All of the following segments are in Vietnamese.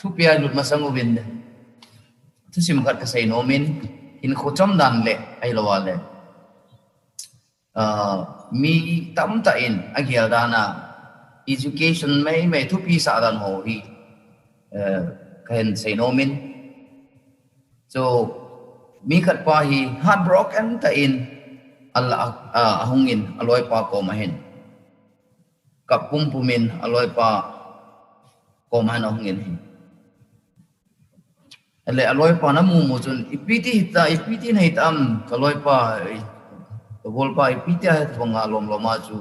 thu pia lut masangu bin thu sim khat ka sei nomin in kho chom dan le ai lo le mi tam ta in agial dana education mai thu pi sa dan ho hi kan sei nomin so mi khat pa hi heartbroken ta in Allah ahungin aloi pa ko mahin kapung pumin aloi pa ko man ahungin hi ale aloi pa na mu chun ipiti nei tam kaloi pa bol pa ipiti ha thonga lom loma chu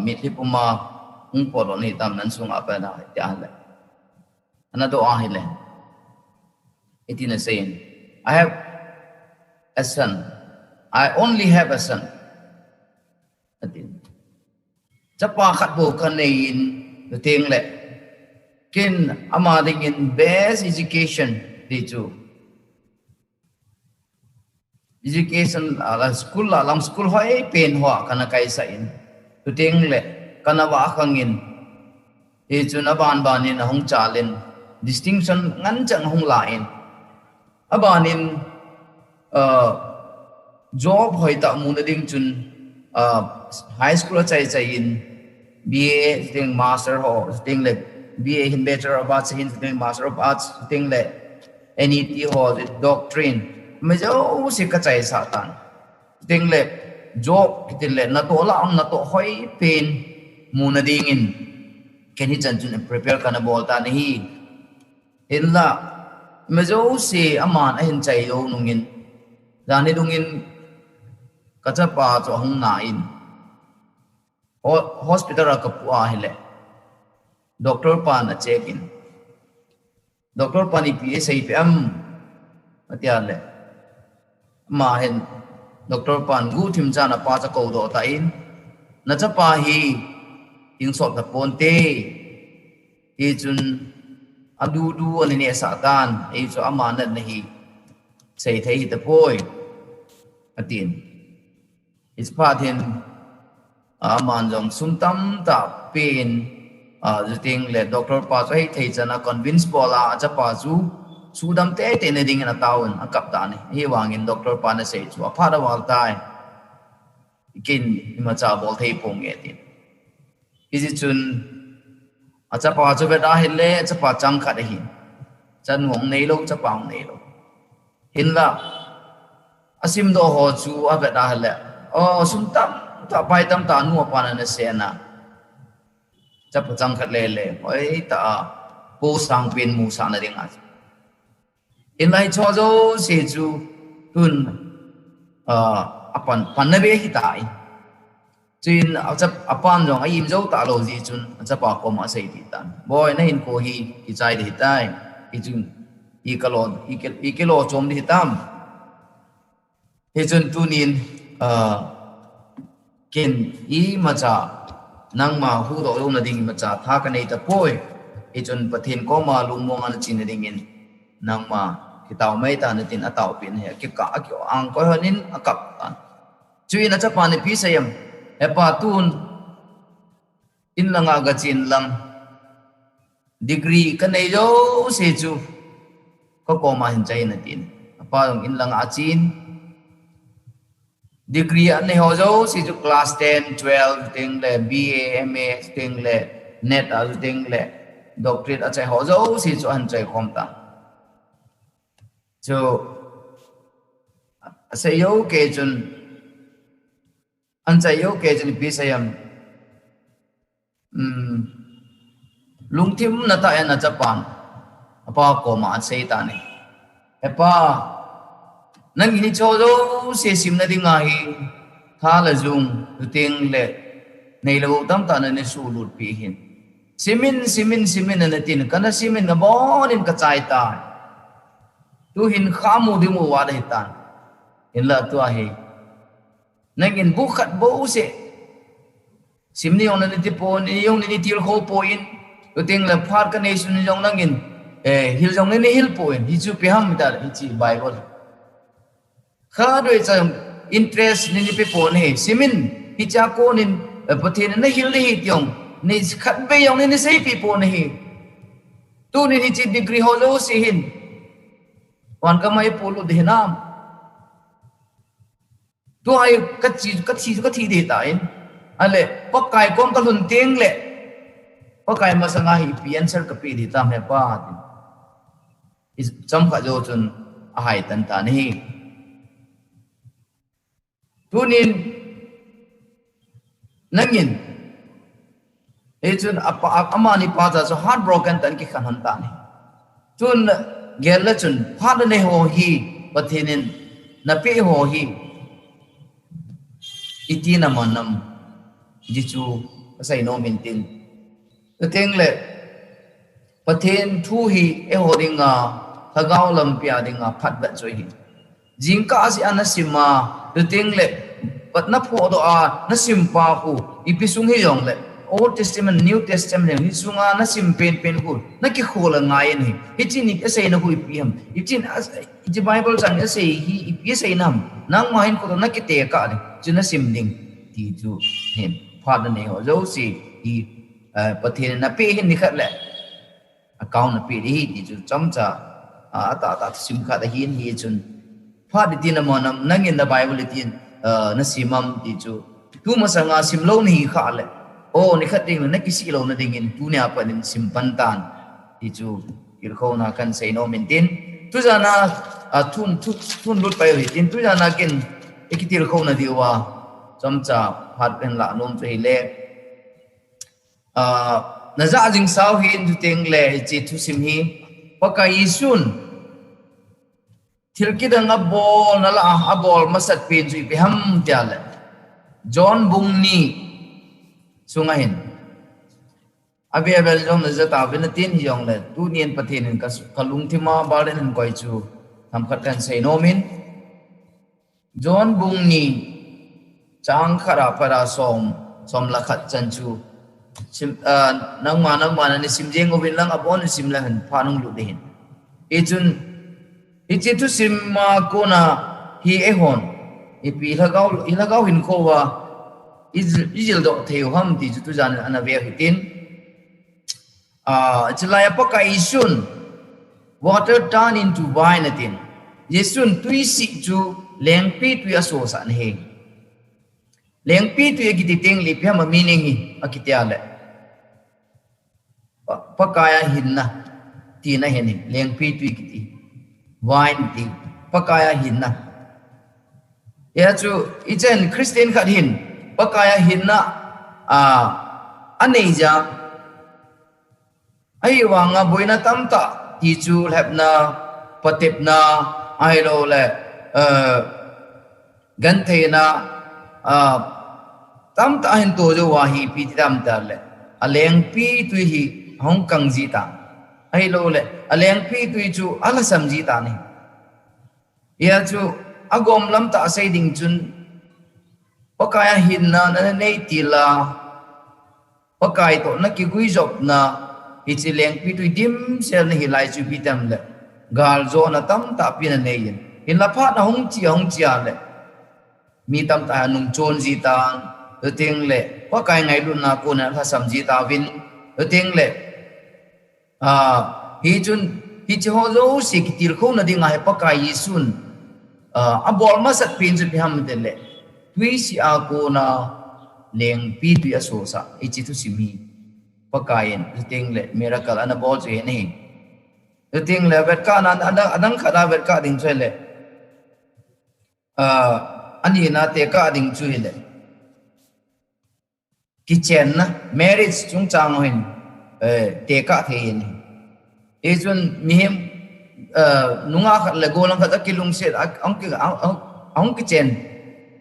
mi thipuma ung po lo nei tam nan sung apa na ya le ana do a hele itina saying I have a son. I only have a son. Chapa khat bo kan in ting le kin ama ding in best education di chu education ala school lam school hoi pen ho kana kai sa in tu ting le kana wa khangin e chu na ban in hong chalin distinction ngan chang hong la in abanin job hoi ta mu na ding chun high school chai in BA thing master ho thing le BA in Bachelor of Arts in thing Master of Arts thing le NET ho doctrine me jo si ka chai sa tan thing le job kitin le na to la ang na to hoi pen mu na ding in ken hi chan chun prepare kana bol ta ni in la me jo si aman a hin chai lo nungin dan ni dungin ka cha pa cho hong na in hospital ka pu a hele doctor pa na check in doctor pa ni PSA PM atia le ma hen doctor pan gu thim cha na pa cha ko do ta in na cha pa hi in sot da ponte e chun adu du ani ne sa tan e cho amana na hi sei thei ta poi atin is part in aman jong sumtam ta pen thing le doctor pa chai thei chana convince bola cha pa chu sudam te ne ding na taun akap ta ni hi wangin doctor pa na sei chu apha da wal tai kin ma cha bol thei pong nge tin is it chun acha pa chu be da hele cha pa chang kha de hin chan hong nei lo cha pa hong nei lo hin la asim do ho chu a be da hele sum tam ta pai tam ta nu pa na se na cha pa chang khat le le oi ta po sang pin mu sa na ding a in lai cho zo se chu hun apan pan na be hi tai chin apan jong ai im zo ta lo ji chun cha pa ko ma sei ti tan boy na hin ko hi ki chai de tai ki chun i kilo chom di tam he chun tunin ken i ma cha nang ma hu do yo na ding ma cha tha ka nei ta poi e chun pathin ko ma lung mong an chin ding in nang ma ki taw mai ta na tin a taw pin he ki ka akyo ang ko hanin akap tan chui na cha pa ni pi sayam e pa tun in langa ga chin lang degree ka nei yo se chu ko ma hin chai na tin pa long in langa chin degree an ho zo si chu class 10 12 ting le BA MA ting le net al ting le doctorate a chai ho zo si chu an chai khom ta so say yo ke chun an chai yo ke chun bi sayam lung tim na ta na Japan apa ko ma sei ta ni apa nang ini cho zo se sim na ding hi tha la jung tu ting le nei lo tam ta na ne su lut pi hin simin na tin kana simin ga bonin ka chai ta tu hin khamu di mu wa dai tan in la tu hi nang in bu khat bo se sim ni on ni ti po ni yong ni ti kho po in tu ting le phar ka nei sun jong nang in hil jong ni hil po in hi chu pe ham ta hi chi bible kha doi cha interest ni pe po ni simin hi cha ko nin pathin na hil ni tiong ni khat be yong ni sei pi po ni tu ni chi degree ho lo si hin wan ka mai polo de nam tu ai ka thi de ta in ale pakai kom ka lun teng le pakai masanga hi pi answer ka pi di ta me pa is cham kha jo chun a hai tan ta ni tunin nangin e chun amani pa za so heartbroken tan ki khan han ta ni chun gel la chun pha ne ho hi pathinin na pe ho hi itina manam jichu sai no mintin teng le pathen thu hi e hodinga thagau lam pia dinga phat ba choi hi jingka si anasima teng le patna pho do a nasim pa ku ipisung hi yong le Old Testament New Testament ni sunga nasim pen ku na ki khol ngai ni hitin ni sai na hu ipim hitin the Bible sang sai hi ipi sai nam nang main ko na ki te ka ni chuna sim ding ti chu hen phat ne ho zo si hi pathen na pe hin ni khat le account na pe hi ti chu cham cha ta sim kha da hin hi chun phat di na monam nang in the Bible tin na simam ti chu tu ma sanga sim lo ni kha le o ni khat ding na ki si lo na ding in tu nya pa nin sim pan tan ti chu kil kho na kan sei no min tin tu jana thun lut pai hi tin tu jana kin ekitil kho na diwa cham cha phat pen la nom chei le na za jing sao hin tu teng le chi thu sim hi paka isun thilki dang a bol na la a bol masat pin chu pe ham tia le John bung ni sunga hin abi abel jong na za ta ben tin hi jong le tu nien pathin ka kalung thima balen hin koi chu tham khat kan sei no min John bung ni chang khara para som la khat chan chu sim nang ma ni sim jeng ovin lang abon sim la han phanung lu de hin e chun e che tu sim ma ko na hi e hon e pi lagau hin ko wa izil do theu ham ti tu jan ana ve hitin chilaya paka isun water turn into wine atin yesun tui si chu lengpi tu aso sa ne lengpi tu ye giti teng li pham meaning hi akitia le pakaya hinna ti na hen lengpi tu giti wine ti pakaya hinna ya chu ichen Christian khat hin pakaya hinna aneja ai wanga boina tamta ti chu lebna patipna ailo le gantheina tamta hin to jo wahi pi tamta le aleng pi tu hi hong kang ji ta ailo le aleng pi tu chu ala sam ji ta ni ya chu agom lam ta sai ding chun pakaya hinna na nei tila pakai to na ki gui job na ichileng pi tu dim sel ni hilai chu pi tam le gal zo na tam ta pi na nei yin in la pha na hong chia le mi tam ta nung chon ji ta ting le pakai ngai lu na ko na tha sam ji ta vin ting le hi chun hi chi ho zo si ki tir kho na ding ai pakai yisun abol ma sat pin chu pi ham de le tui si a ko na leng pi tu aso sa ichi tu simi pakain ting le miracle ana bol che ni ting le vet ka na adang khada vet ka ding che le ani na te ka ding chu le kitchen na marriage chung chang hin te ka the ni e chun mi hem nunga khat le golang khat kilung se ong kitchen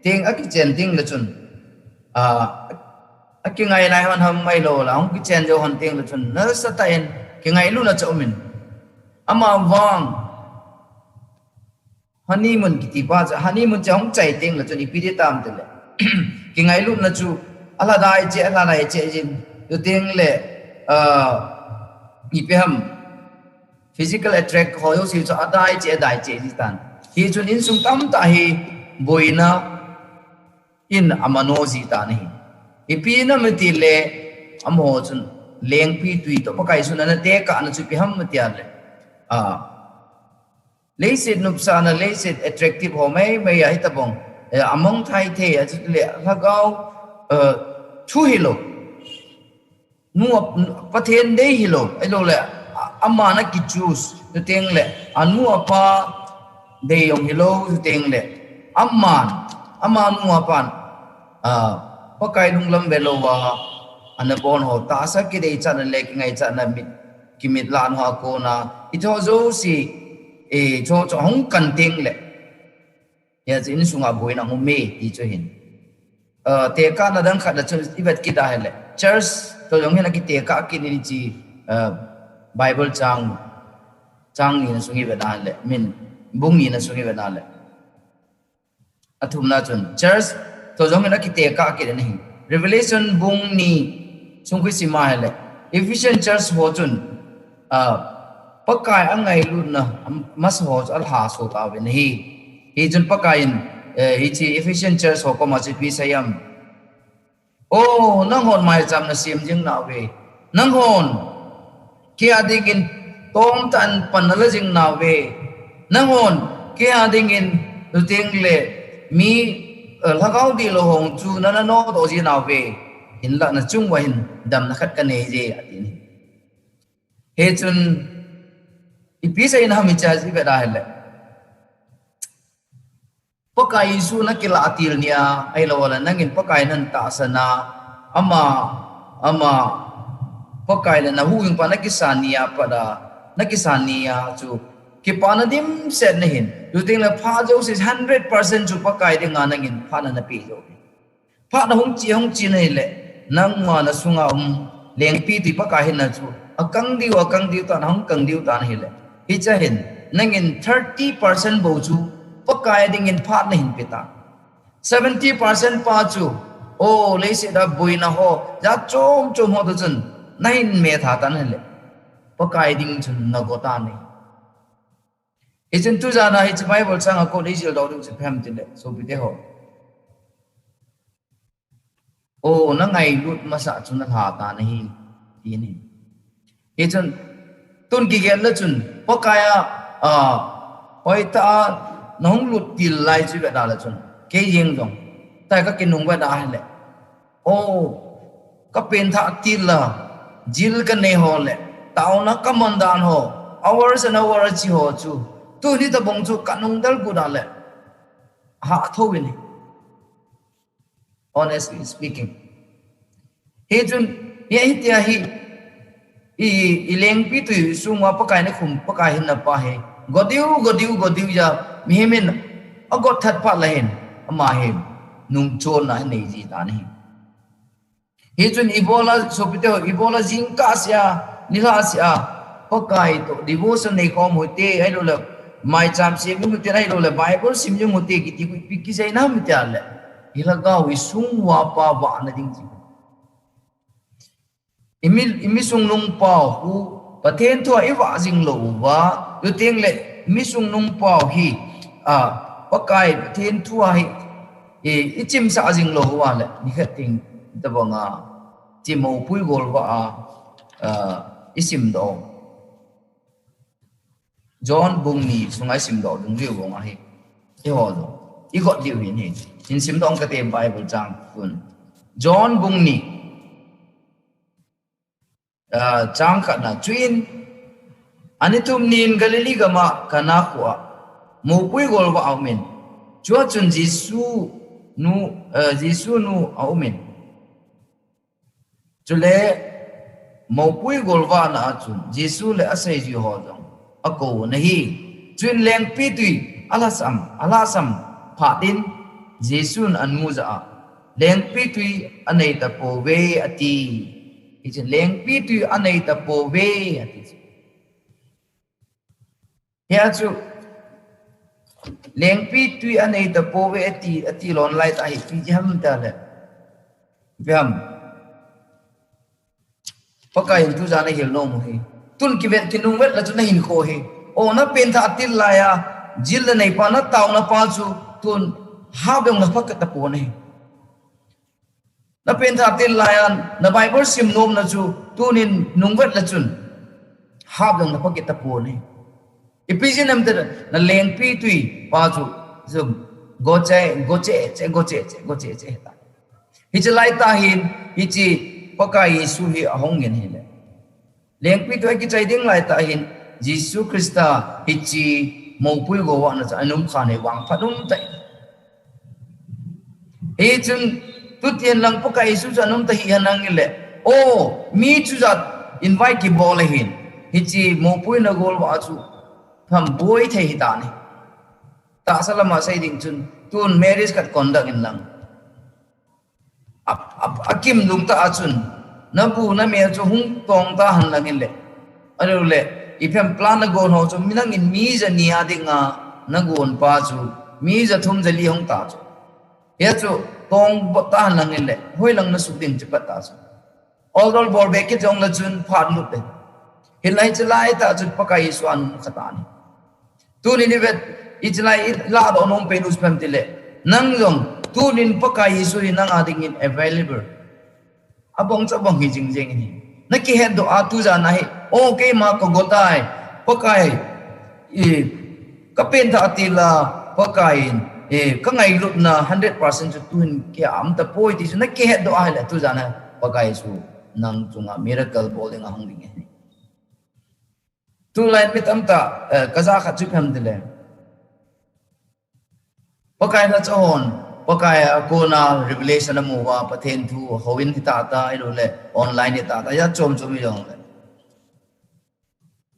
ting a kitchen ting le chun a ki ngai lai han ham mai lo la ong kitchen jo han ting le chun na sa tain ki ngai lu na chomin ama wang honeymoon ki ti pa cha honeymoon cha ong chai ting le chun i pi de tam de le ki ngai lu na chu ala dai che jin tu ting le i pe ham physical attract ho yo si cha dai che ji tan hi chun in sung tam ta hi boina in amano ji ta ni ipi na meti le amo chun leng pi tui to pakai sun na te ka na chu pi ham tian le leisit nupsa na leisit attractive ho mai ai ta bong among thai the a chu le la gao thu hilo nu pathen de hilo ai lo le amma na ki choose tu teng le anu apa de yong hilo tu teng le amma nu apan pakai dung lam velo wa anabon ho ta sa ki dei chan le ki ngai chan na mit ki mit lan ho ko na I cho zo si cho hong kan ting le ya jin sunga boi na me I cho hin te ka na dang khat da chu ibet ki da hele church to yong hena ki te ka ki ni chi bible chang ni na sungi be da le min bung ni na sungi be da le athum na chun church to yong hena ki te ka ki ni revelation bung ni sung khi sima hele Ephesian church ho chun pakai angai lut na mas ho al ha so ta ben hi chun pakai in hi chi Ephesian church ho ko ma chi pi sayam nang hon mai cham na sim jing na we nang hon kia ding in tom tan pan la jing na we nang hon kia ding in tu ting le mi la gao di lo hong chu na no do ji na we in la na chung wa hin dam na khat ka ne je atin he chun ipisa in hami cha ji be da hele pakai su na kila atil nia ai lo wala nangin pakai nan ta sana ama pakai la na huing pa na kisania pada na kisania chu ki pana dim set na hin du ting la pha jo is 100% chu pakai de nga nangin pha na pi jo pha na hong chi nei le nang ma na sunga leng pi ti pakai hin na chu akang diu ta hong kang diu ta hi le hi cha hin nangin 30% bo chu pakai ding in pha na hin pita 70% pa chu lấy sự đã bùi na ho giá chôm ho tu chun nai me tha tan hele pakai ding chun na go ta ni ichen tu za na hi bible sang ko le sil do du se pham tin le so bi te ho na ngai lut ma sa chun na tha ta na hi ti ni ichen tun ki gen la chun pakai hoi ta nong lut til lai chu da la chun ke yeng dong tai ka kinung ba da hele ka pen tha til la jil ka ne ho le tau na kamandan ho hours and hours chi ho chu tu ni ta bong chu kanung dal gu da le ha tho win honestly speaking he chun ye tia hi I leng pi tu sungwa pakai na khum pakai hin na pa he godiu ja mi men agot that pa la hen ama hem nung chon na nei ji ta ni he chun ibola sopite ibola jingka sia nila sia pakai to devotion nei ko mote ai lo le mai cham sim mu te ai lo le bible sim ju mote ki ti ki sai na mi ta le ila ga wi sungwa pa wa na ding ji imi sung nung pa hu pathen thua I wa jing lo wa yu teng le mi sung nung pa hi pakai pathen thua hi ichim sa jing lo wa le ni khat ting ta banga chimo pui gol wa isim do John bung ni sungai sim do dung riu bong hi te ho do I got diu hin hi in sim dong ka te bible chang kun John bung ni chang ka na twin anitum nin galili gama kana kwa mo pui gol wa amen chua chun jisu nu amen chule mo pui gol wa na chun jisu le asai ji ho jong ako nahi twin leng pi tui alasam pha din jisu an mu za leng pi tui anei ta po ve ati ichen leng pi tu anei ta po ve ati ya chu leng pi tu anei ta po ve ati lon lai ta hi pi jam ta le vyam pakai tu ja na hil no mu hi tun ki vet tinung vet la chu na hin kho hi na pen tha atil la ya jil la nei pa na taw na pa chu tun ha beng na phak ta po nei na pen thap tin lion na bible sim nom na chu tunin nungwat la chun hab dang na pakit ta po ni ipijin am ter na leng pi tui pa chu zo goche ta hi chalai ta hin hi chi paka yesu hi ahong ngin hi le leng pi tui ki chai ding lai ta hin Jesus Christa hi chi mo pui go wa na cha anum kha ne wang phanum tai hi chun tu tien lang paka yesu cha anum ta hi hanang le o mi chu za invite ki bol hin hi chi mo pui na gol wa chu pham boi thei hi ta ni ta salama sai ding chun tun marriage kat conduct in lang akim lung ta achun na bu na me chu hung tong ta han lang in le anu le ifem plan na gon ho chu minang in mi za nia dinga na gon pa chu mi za thum za li hong ta chu ya chu tong ta han lang in le hoi lang na su ding chu pa ta chu all bor be ki jong la chun phat lu te hilai chlai ta chu pakai swan khata ni tu ni vet ichlai la do nom pe nus pem tile nang jong tu nin pakai su nang ading in available abong cha bong hi jing jing ni na ki head do a tu za na hi okay ma ko gotai pakai e kapen tha atila pakai e ka ngai lut na 100% tu in ke am ta poi ti na ki head do a la tu za na pakai su nang chunga miracle bowling a hong ding tu lain mit am ta kaza kha chu phem dile pakai na chon pakai ko na revelation na muwa pathen thu howin ti ta ta ai lo le online ni ta ta ya chom chom yong le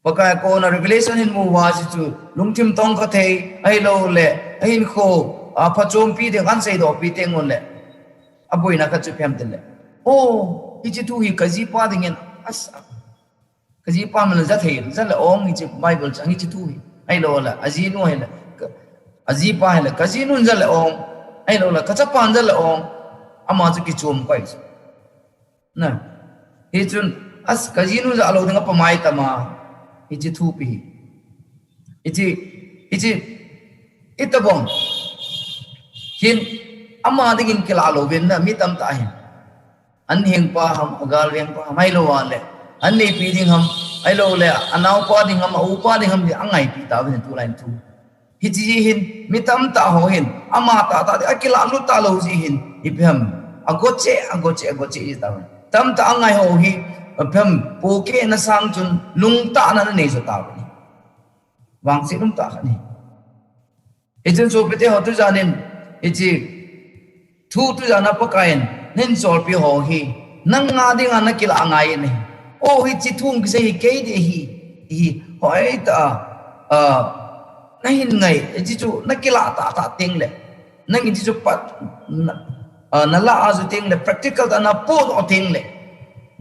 pakai ko na revelation in muwa si chu lungthim tong kha thei ai lo le ai kho a pha chom pi de kan sei do pi teng on le aboi na kha chu phem dile o ichi tu hi kaji pa dingen as kaji pa man za thei za le ong ichi bible chang ichi tu hi ai lo la aji no he la aji pa he la kaji nun za le ong ai lo la kacha pan za le ong ama chu ki chom pai na hi chun as kaji nu za lo ding pa mai ta ma ichi thu pi ichi itabong hin ama dingin kila lo ben na mi tam ta hin an heng pa ham agal reng pa mai lo wa le an nei pi ding ham ai lo le anau pa ding ham au pa ding ham di angai pi ta ben tu lain tu hi chi hin mi tam ta ho hin ama ta akila lu ta lo ji hin iphem agoche i ta tam ta angai ho hi phem po ke na sang chun lung ta na nei so ta ni wang si lung ta ni ejen so pete ho tu janin eji thu tu jana pakain nen sol pi ho hi nang nga ding ana kila angai ni o hi chi thung ki se hi ke de hi hoi ta na hin ngai ji chu na kila ta ting le nang ji chu pat na la a zu ting le practical ta na po o ting le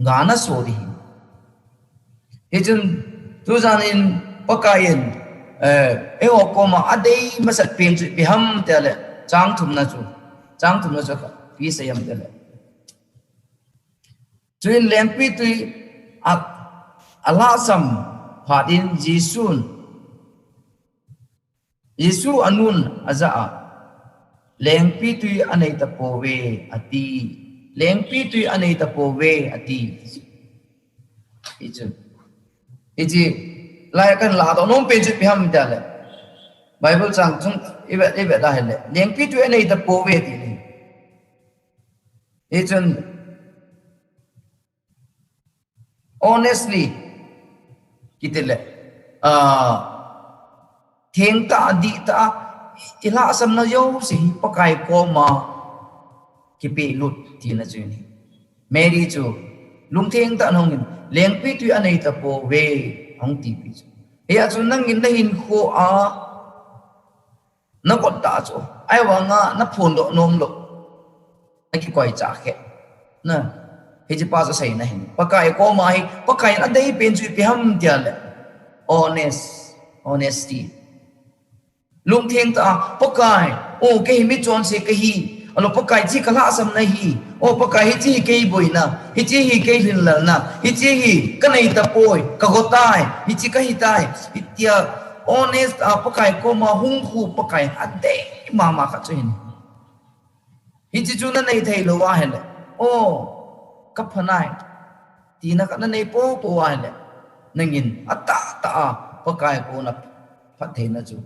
nga na so di hi chun tu janin pakain e o ko ma adei masat pin chu bi ham te le chang thum na chu pi se yam te le chuin lempi tui ala sam phadin Yesu anun aza lengpi tui anei ta powe ati lengpi tui anei ta powe ati iji lai kan la do nom pe ju pi ham da le bible chang chung ibe da hele lengpi tui anei ta powe ti ni ijun honestly kitele theng ta di ta ila sam na yo si pakai ko ma ki pe lut ti na chu ni mary chu lung theng ta nong leng pi tu anei ta po we hong ti pi chu ya chu nang in na hin kho a na ko ta chu ai wa nga na phun do nom lo ai ki koi cha khe na he ji pa sa sai na hin pakai ko ma hi pakai na dei pen chu pi ham dia le honesty lung theng ta pakai o ke mi chon se ke hi alo pakai chi kala sam na hi o pakai hi chi ke boi na hi chi hi ke hin la na hi chi hi ka nei ta poi ka go tai hi chi ka hi tai hi tia honest pakai ko ma hung khu pakai ade mama ka chen hi chi chu na nei thei lo wa hen cấp phần này thì nó cái này po ai lệ nên nhìn ta có cái cô nó phát thế nó chú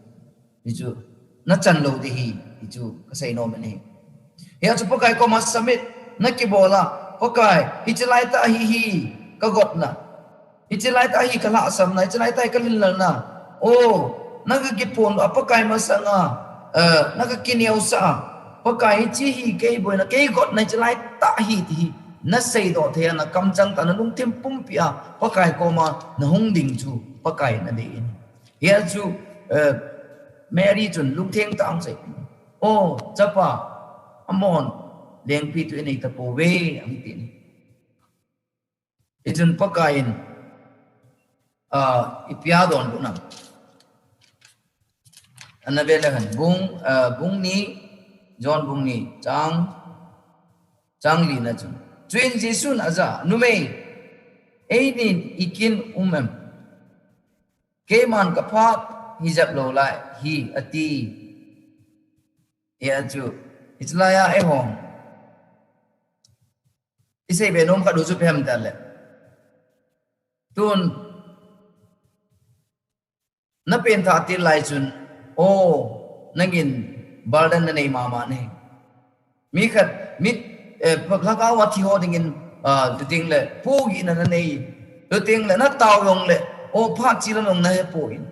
nó chân lâu thì chú cái say nó mình này hiện chú cái có mà submit nó kêu bảo là có cái lại ta hi cái gọt na lại ta hi cái lạ sầm này lại ta cái linh lần na nó cái phone apa cái mà sang nó cái kia nhiều sa có cái chỉ hi cái bồi nó cái gọt này lại ta hi thì nó xây đó thế nó cầm trăng ta nó đúng thêm pum pia có cái có mà nó hung đình chú có cái nó để hiện chú Mary chuẩn lúc thiên tăng dậy chấp à amon đèn phi tụi này tập bổ về am tin itun pakain ipia don bunam anabela han bung ni John bung ni chang li na chun chuyên Giêsu na za nume einin ikin ke man ka phat hijab lo lại hi ati ya chu islaya e hong isei be nom ka du chu phem ta le tun na pen tha ti lai chun nangin baldan na nei mama ne mi khat mit phaka wa thi ho dingin tu ting le pu gi na nei tu ting le na taw yong le phat chi la nong na he po in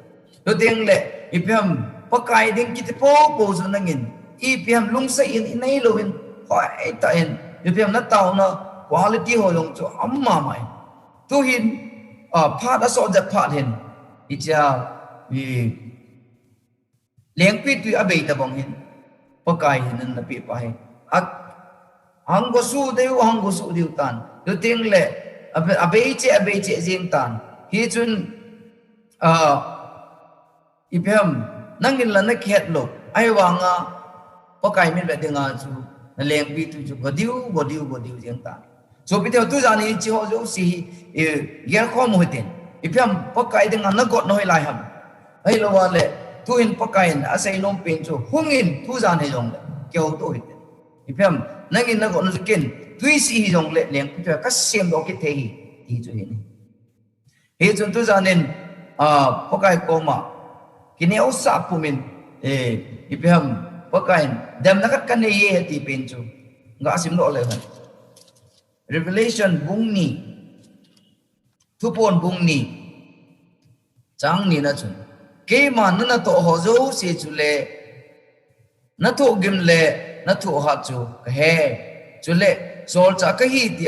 tu ting le ipem pakai ding kit po zu nangin ipem lung sai in nei lo in khoi ta in ipem na taw na quality ho yong chu amma mai tu hin phat a so jat phat hin icha vi leng pi tu abei ta bong hin pakai hin na pi pa hin hang go su deu tan tu ting le abei che jing tan hi chun ipem nangin la na khet lo ai wanga pakai min be dinga chu na leng pi tu chu godiu jing tan so pi tu jani chi ho jo si ger kho mo hiten ipem pakai dinga na got noi lai ham ai lo wa le tu in pakai na sai nom pen chu hungin tu jan he jong le kyo to hiten ipem nangin na got no kin tui si jong le leng pi ka sem do ki the hi chu hin he chun tu janin pakai ko ma kini usa pumin ipem pakai dam nakat kan ye ti pen chu nga sim lo le Revelation bung ni thupon bung ni chang ni na chun ke man na to ho zo se chu le na to gim le na to ha chu he chu le sol cha ka hi ti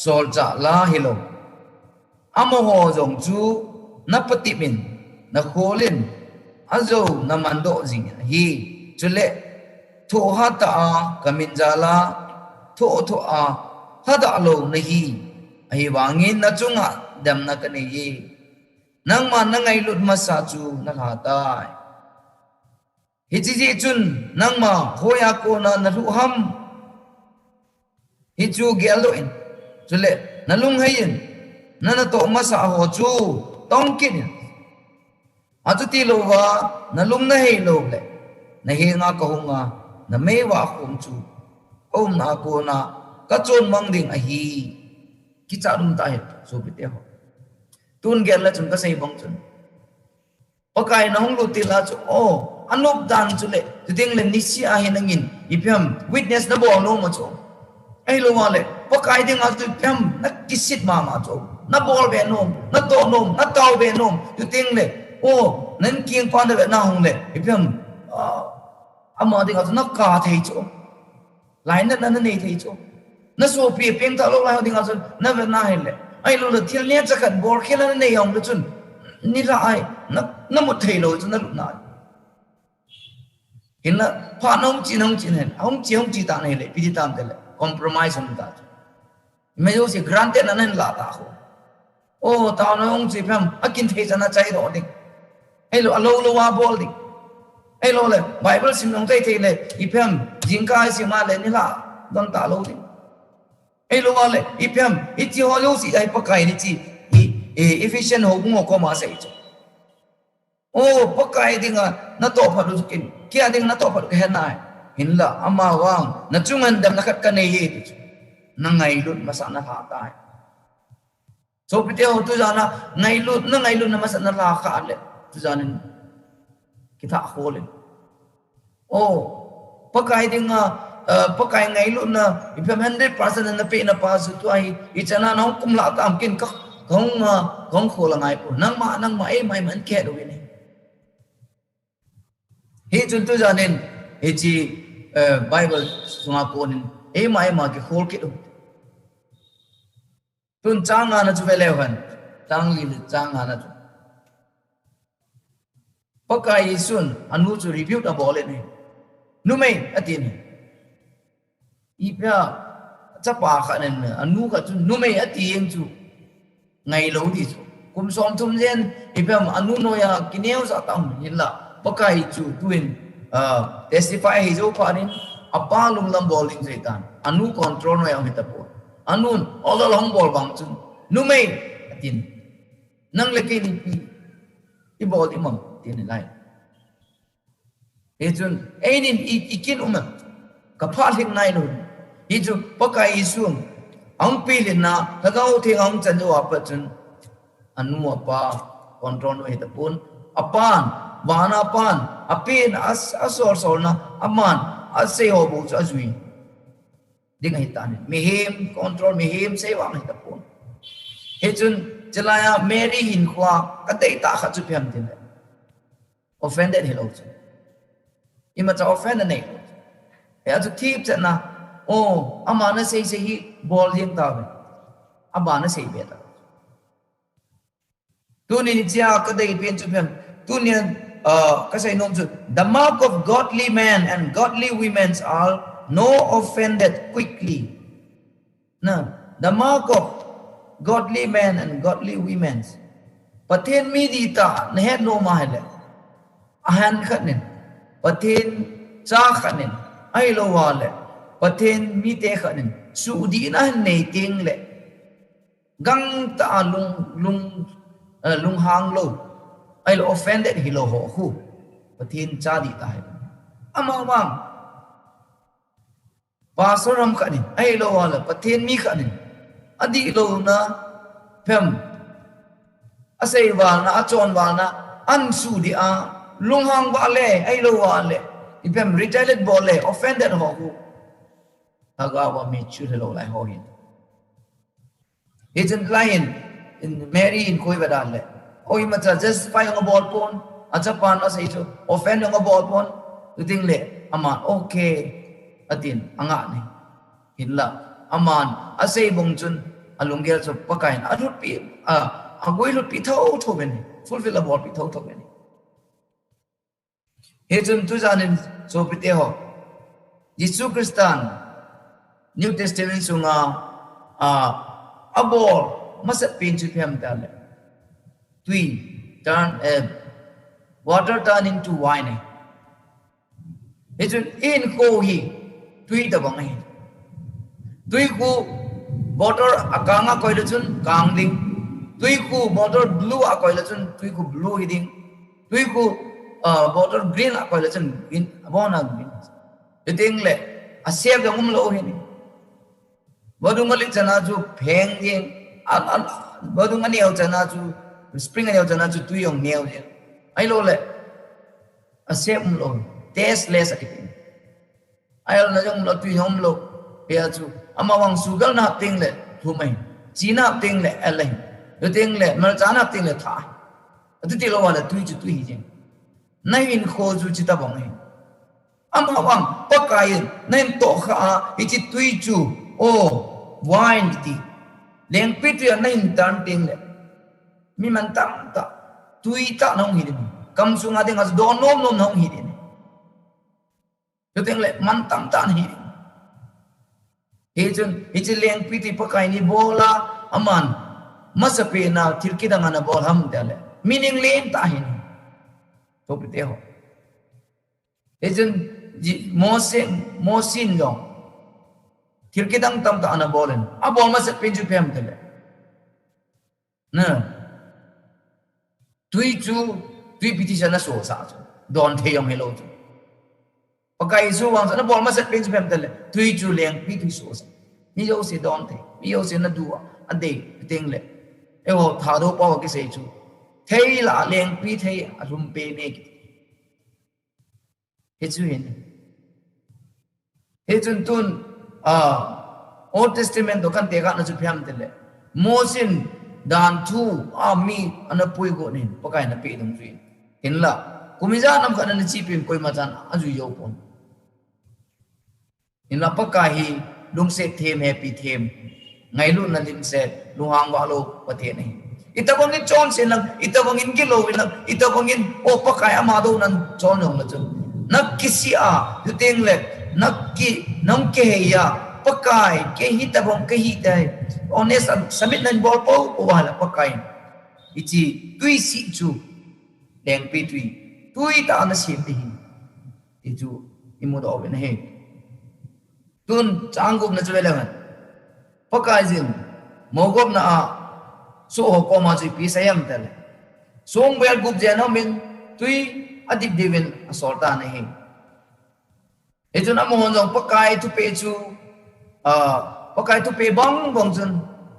sol cha la hilo amo ho jong chu na pati min na kholin azo na mando jing hi chu le tho ha ta kamin jala tho hada lo na hi ai wangin na chunga dam na ka nei nang man na ngai lut ma sa chu na ha tai hi chi chun nang ma hoya ko na lu ham hi chu gelo in chu le na lung hayin na to ma sa ho chu tong kin atu ti lo wa na lung na hei lo le na hi nga ko nga na me wa khum chu na ko na ka chon mang ding a hi ki cha dum ta he so bi te ho tun gel la chun ka sei bong chun pakai na hong lu ti la chu anop dan chu le tu ding le ni si a he nangin ipem witness na bo no mo chu ai lo wa le pakai ding a tu pem na kisit ma chu na bol be nom na to nom na taw be nom tu ding le nan kieng kwan de na hong le ipem ama ding a na ka thei chu lai na nei thei chu na so pi peng ta lo lai ding a chun na ve na hele ai lo le thil ne chakat bor khela na nei yong le chun ni la ai na một thầy lo chun na lu na hin la pha nong chin hen hong chi ta nei le pi tam te le compromise hom ta me yo se granted na nen la ta ho ta na hong chi pham akin thei chana chai ro dik ai lo lo wa bol dik ai lo le bible sim nong thei le I pham jing kai si ma le ni la don ta lo dik ai lo wa le I pham I chi ho yo si ai pa kai ni chi efficient ho ngo ko ma sei chu pa kai dinga na to pha lu kin kia ding na to pha ke hen nai hin la ama wang na chungan dam na khat ka nei ye tu na ngai lut masa na tha tai so piteo tu jana ngai lut na masa na la kha le tu janin kita khole o pakai dinga pakai ngai lut na ipem 100% na pe na pa su tu ai ichana nong kum la tam kin ka gong khol ngai pu nang ma e mai man ke do ni he chun tu janin he chi Bible sunga konin e mai ma ke khol ke do tun chang na chu vele han chang li chang na chu pakai sun anu chu review da bole ni nu mai atin ipya chapa kha nen anu ka chu nu mai atin chu ngai lo di chu kum som thum jen ipya anu no ya kineu sa tam hin la pakai chu tuin testify hi zo parin apa lung lam bowling setan anu control no ya hitapo anun all along ball bang chun nu mai atin nang leke ni pi ball imam tin lai e chun einin ikin ka pha thik nai no hi chu pakai isum ang pi lin na thagau thing ang chan jo apa chun anu apa control no hitapun apan wana pan apin asor sol na aman ase ho bu chu azui ding hitan mihim control mihim sewang hitapun he chun chalaya Mary hin khwa kadai ta kha chu phiam tin offended hello chu ima cha offended nei he chu thip chana o amana sei hi bol yeng ta be amana sei be ta tu ni chia kadai pen chu phiam tu ni ka sai nom chu the mark of godly men and godly women are no offended quickly. No, the mark of godly men and godly women. Patin mi di ta ne het no ma hele. Ahan khanin. Patin cha khanin. Ai lo wale. Patin mi te khanin. Su di na ne ting le. Gang ta lung hang lo. Ai lo offended hi lo ho hu. Patin cha di ta hele. Amang Pasoram kanin, ay lo wala, patin mi kanin. Adi lo na pem. Asay wala na, achon wala na, ansu di lunghang wale, ay lo wale. Ipem retaliate bole, offended ho ko. Tagawa mi chute lo lai ho hin. Agent Lion in Mary in koi badale. Oi macha justify ng ball pon, achapan asay ito, offend ng ball pon. Uting le, ama okay. Atin anga ni hinla aman asay bong chun alunggel so pakain adut pi agoi lut pi tho ben fulfill the ball pi tho ben he chun tu janin so pite ho Jesu Christan New Testament sunga abor masat pin chu phem dal tui turn water turn into wine he chun in ko hi tui da bang hai tui ku water akanga koila chun kang ding tui ku water blue a koila chun tui ku blue hi ding tui ku water green a koila chun green bona green ding le a sep da lo hi ni bodung alik chana chu pheng ding bodung ani au chana chu spring ani au chana chu tui yong neo je ai lo le a sep lo tasteless a ayal na jong lo tui hom lo pia chu amawang sugal na ting le thumai china ting le alai yo ting le mar chana ting le tha atu ti lo wala tui chu tui hi jeng nai in kho chu chi ta bang hai amawang pakai nai to kha ichi tui chu o wine ti leng pit ya nai tan ting le mi man tam ta tui ta nong hi ni kam su nga ding as do nom nong hi ni yo ting le man tam tan hi he leng piti pakai ni bola aman masapi na tirki danga na bol ham dale meaning len ta hi to pite ho he mosin dong tirki dang tam ta ana bolen a bol masap pinju pem dale na tui piti sana so sa don the yong hello pakai su wang sana bol masat pin pem dale tui chu leng pi tui so mi yo si don the mi yo si na du ade ting le e ho tha do pa ki sei chu thei la leng pi thei arum pe me ki he chu hin he chun tun Old Testament do kan te ga na chu phiam te le Mosin dan thu mi anapui go nin pakai na pe dong fi hin la kumiza nam kan na chi pim koi ma chan aju yo pon in la pakai hi lung se them happy them ngai lu na lim se lu hang wa lo pathe nei itabang in chon sin lang itabang in kilo lang itabang in o pakai ama do nan chon yong la chu nak kisi tu teng le nak ki nam ke ya pakai ke hi tabang ke hi dai honest samit nan bol po wala pakai ichi tui si chu deng pi tui ta na sim ti hi chu imu do ben he tun changup na chwe lang pakai jin mogop na so ho ko ma chi pi sayam tel song bel gup jeno min tui adip devin asorta na he ejun amon jong pakai tu pe chu pakai tu pe bong bong chun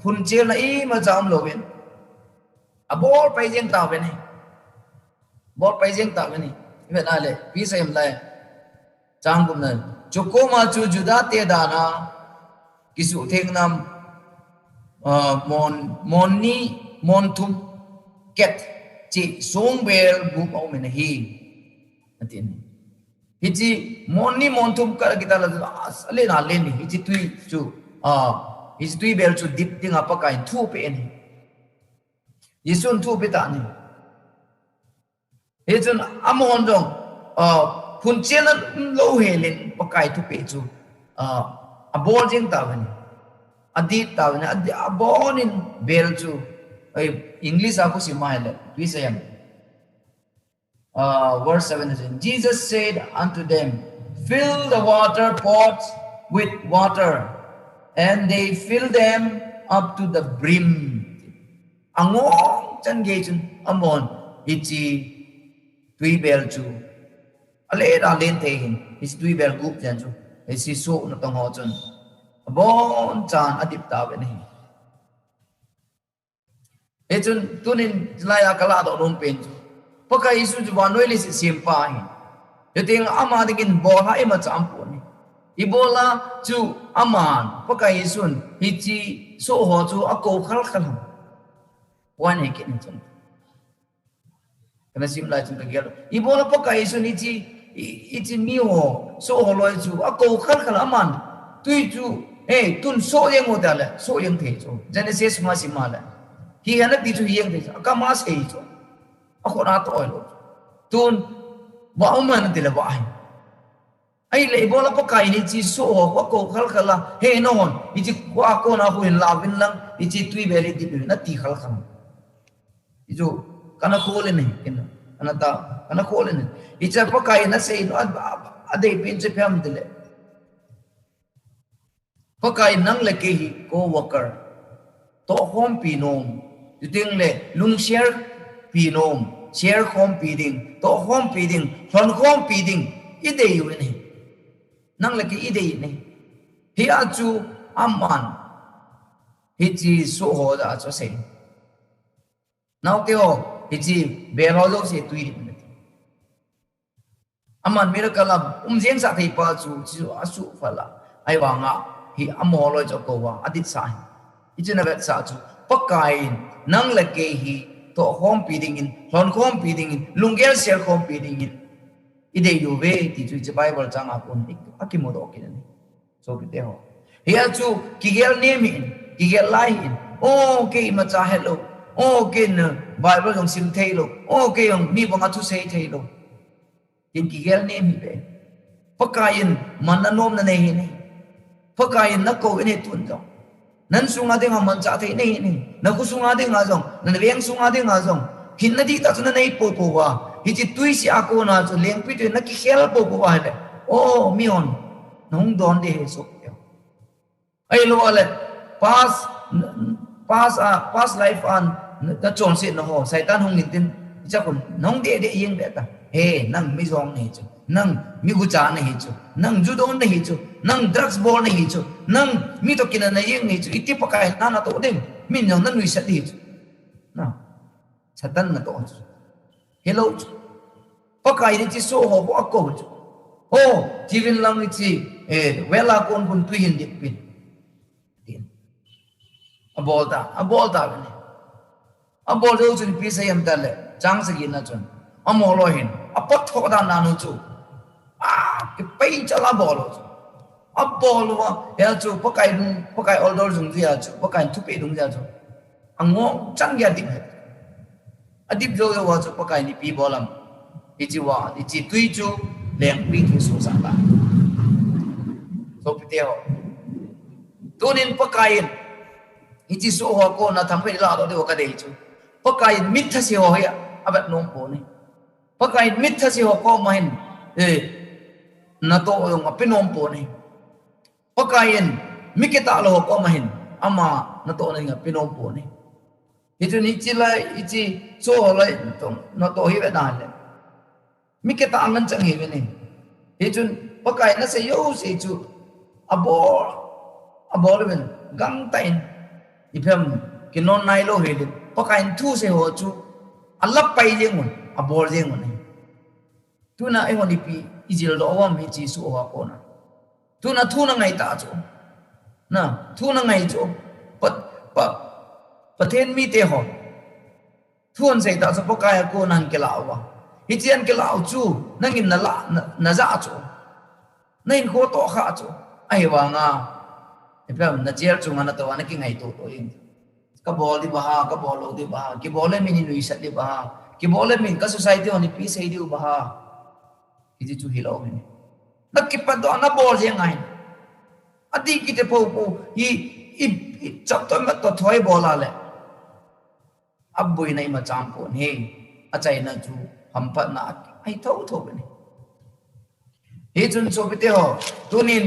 phun chel na i ma cham lo ben abor pai jeng ta ben ni bor pai jeng ta ben ni ve na le pi sayam lai chang gum na choko ma chu juda te da na kisu theng nam mon thum ket chi song bel bu au men hi atin hi chi mon thum ka kita la ale na le ni hi chi tui chu hi tui bel chu dip ting apa kai thu pe ni yisun thu pe ta ni hi chun amon dong phun chen lo he len pa kai thu pe chu abol jeng ta ni adi ta ni adi abon in bel chu English aku si mahal pisayam verse 7 is Jesus said unto them, fill the water pots with water, and they fill them up to the brim. Angong chan ge chun amon ichi tui bel chu ale ra len te hin is tui bel gup jan chu isi so na tong ho chun bon chan adip ta ben hi echun tunin laya kala do rom pen chu pakai isu ju wanoi le si simpa hi yeting ama dingin bola ema cham pu ni ibola chu aman pakai isun hichi so ho chu ako khal khal wan he kin chum kana sim lai chu gel ibola pakai isun ichi mi ho so ho loi chu ako khal khal aman tui chu tun so yeng ho da le so yeng the chu Genesis ma sim la hi ana ti chu yeng the ka ma sei chu ako na to lo tun wa man ti la wa ai le bola pakai ni chi so ho ko khal khala he no hon ichi kwa ko na hu in la win lang ichi tui beli ti na ti khal kham ijo kana khole ne kin ana ta kana khole ne icha pakai na sei no ade pin che pham dile pakai nang le ke hi ko worker to hom pi nom you ting le lung share pi nom share hom pi ding to hom pi ding thon hom pi ding ide yu ne nang le ke ide ne hi a chu amman hi chi so ho da cho sei now ke ho hi chi be ho lo se tui ni amman miracle jeng sa thei pa chu chu asu phala ai wa nga hi amo lo cho ko wa adit sai ichina vet sa chu pakai nang le ke hi to home feeding in hon home feeding in lungel share home feeding in ide yu ve ti chu che bible chang apun akimo do kin so bite ho here chu kigel name in kigel lai in okay ma cha hello okay na bible jong sim thei lo okay jong mi bang atu sei thei lo kin kigel name hi be pakayin mananom na nei ni pakayin na ko ine tun jong nan sunga ding man cha thei nei ni na ku sunga ding a jong na beng sunga ding a jong hin na di ta chuna nei po po wa hi chi tui si ako na chu leng pi tu na ki hel po po wa le mi on nong don de he so ai lo ale pass life on ta chon se no ho saitan hong tin chắc còn nông địa địa yên đấy ta he nang mi zong này chứ nang mi gu cha này chứ nang judo này chứ nang drugs ball này chứ nang mi to kina này yên này chứ ít pakai na to đêm mi nhung nang nuôi sát đi chứ na satan na to hello pakai đi chứ so ho bo ko chứ oh jivin lang chi wela kon kun tu hin dik pin abol ta ne abol do chun pi sayam ta le chang sa gi na chun amolo hin apat tho da na nu chu cái pay chala bol abol wa ya chu pakai older jung ji ya chu pakai tu pe dung ja chu ango chang ya dik adip jo wa chu pakai ni pi bolam ichi wa ichi tui chu leng pi thu so sa ta so piteo tunin pakai ichi so ho ko na tham pe la do de ka de chu pakai mit tha se ho ya abat nom po ni pakai mit tha se ho ko ma hin na to yong apinom po ni pakai mikita lo ko ma hin ama na to ni apinom po ni itu ni chi lai ichi so ho lai to na to hi ve dan le mikita angan chang hi ve ni itu pakai na se yo se chu abor ben gang tain ipem kinon nai lo he pakai thu se ho chu alap pai lengun abor lengun ni tuna ai honi pi izil do wa mi chi su ha ko na tuna thu na ngai ta chu na thu na ngai chu pathen mi te ho thuan sei ta so pakai ko nan ke la wa hichian ke la chu nangin na la na za chu nain ko to kha chu ai wa nga ipem na jer chu ngana to ana ki ngai to in ka bol di baha ka bol di baha ki bol me ni nui sat di baha ki bol me ka society oni pi sei di baha iji chu hilo ni na ki pa do na bol je ngai adi ki te po i chap to ma to thoi bola le ab bui nai ma cham ko he achai na chu hampa na ai tho ni he chun so bite ho tunin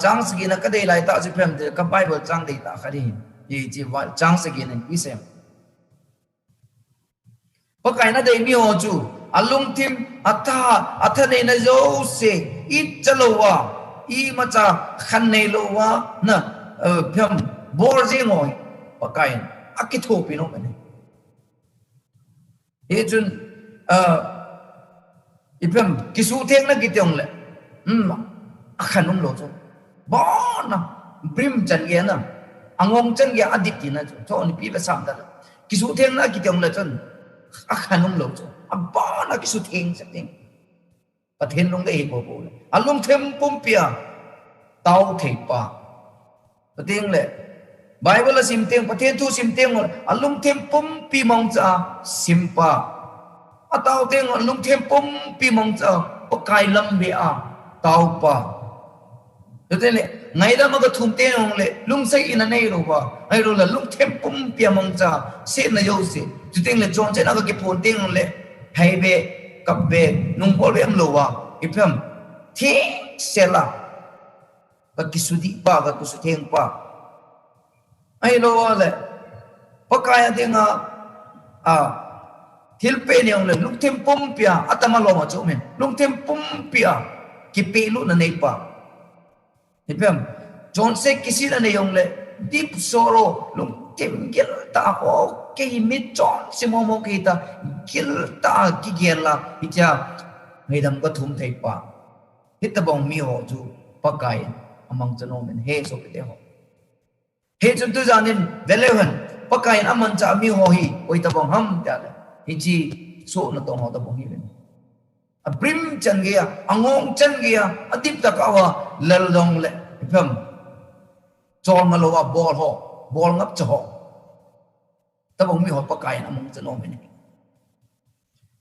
chang sgi na ka dei lai ta ji phem de ka bible chang dei ta khari ye ji wa chang sgi na pi sem pakai na dei mi ho chu alung tim atha nei na zo se I chalo wa I ma cha khan nei lo wa na phem bor ji ngoi pakai akitho pi no ne he chun ipem kisu theng na kityong le akhanum lo cho ba na brim chan ge na angong chan ge adit ki na cho ni pi ba sam da kisu theng na kityong le chon akhanum lo cho ba na kisu theng sa theng pathen long de bo bo alung them pum pia tau thei pa pateng le bible sim teng pathen thu sim teng alung them pum pi mong cha simpa atau teng alung them pum pi mong cha pakai lam be a tau pa thế này ngày đó mà cái thùng tiền ông lệ lung say in anh ấy rồi ba ai rồi là lung thêm pum bia mong cha sẽ là yêu gì chú tiền là chọn cái nào cái phone tiền ông lệ hay về cặp về nung bỏ về em lâu ba cái phim thế sẽ là cái số đi ba cái số tiền ba ai lâu lệ bắt cái tiền thiếu pe này ông lệ lung thêm pum bia atama lâu mà chỗ mình lung thêm pum bia cái pe lúc là này ba Ipem John se kisi na yung le deep sorrow lung tim gil ta ho ke mit John se mo kita gil ta ki gel la icha ngedam ko thum thei pa hitabong mi ho ju pakai amang chano men he so pite ho he chun tu janin velehan pakai aman cha mi ho hi oi tabong ham ta hi chi so na tong ho tabong hi brim chan gya angong chan gya adip ta kawa lal dong le pham chon ngalo bol ho bol ngap cho ho ta bong mi ho pakai na mong chano me ni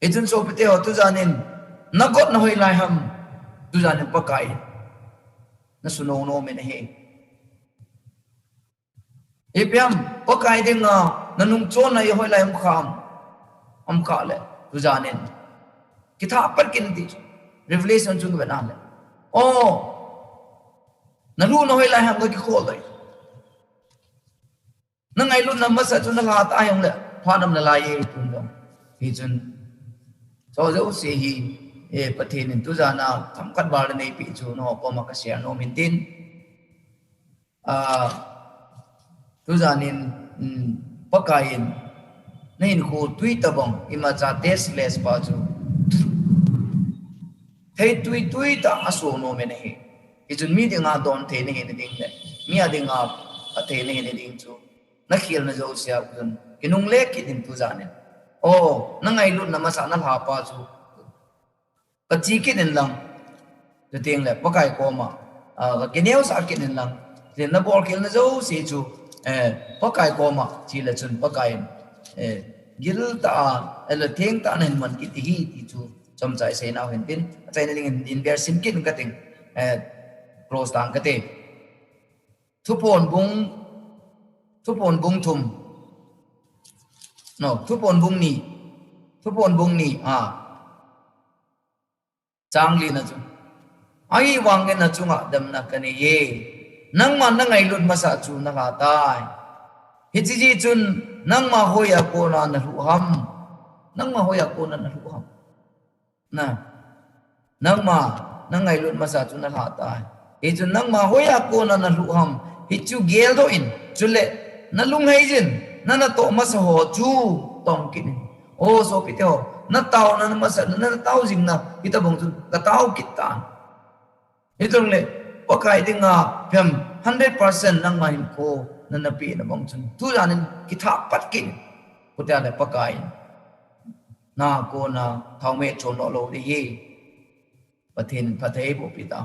ejun so pite ho tu janin na got na hoi lai ham tu janin pakai na suno no me ne he epyam pakai ding na nung chon na hoi lai ham kham am ka le tu janin kita par kin di revelation chung ba na le nalu na hoi lai ham ga ki khol lai na ngai lu na masa chu na la ta yong le phwa nam na la ye tun dong hi chun so dấu sĩ hi bát thiên in tu ra na tham cắt bar này bị chú nó có mà cái xe nó mình tin tu ra nên pakain nên khu tui tabong ima cha tasteless pa chu thấy tui ta aso no men he ichun mi dinga don the ne ne ding le mi adinga the ne ding chu na khil na zo sia kun kinung le ki din tu za ne o na ngai lut na ma sa na ha pa chu ka chi ki nen lang de ting le pakai ko ma ka kineu sa ki nen lang le na bol kil na zo si chu pakai ko ma chi la chun pakai gil ta la theng ta nen man ki ti hi ti chu chom chai sei nau hen tin chai na ling in ber sim kin ka ting close tang ka te thu pon bung thum no thu pon bung ni chang li na chu ai wang nge na chunga dam na ka ne ye nang man na ngai lut ma sa chu na ka tai hi chi ji chun nang ma hoya ko na na hu ham nang ma hoya ko na na hu ham na nang ma nang ngai lut ma sa chu na ka tai hi chun nang ma hoya ko na na hu ham hi chu gel do in chu le na lung hai jin na to ma sa ho chu tong kin o so pi te ho na tao na ma sa na tao jing na kita bong chu ka tao kita itong le pakai dinga pham 100% nang mai ko na pi na bong chun tu ran kita pat kin putia le pakai na ko na thau me chon lo lo de ye pathin pathei bo pi ta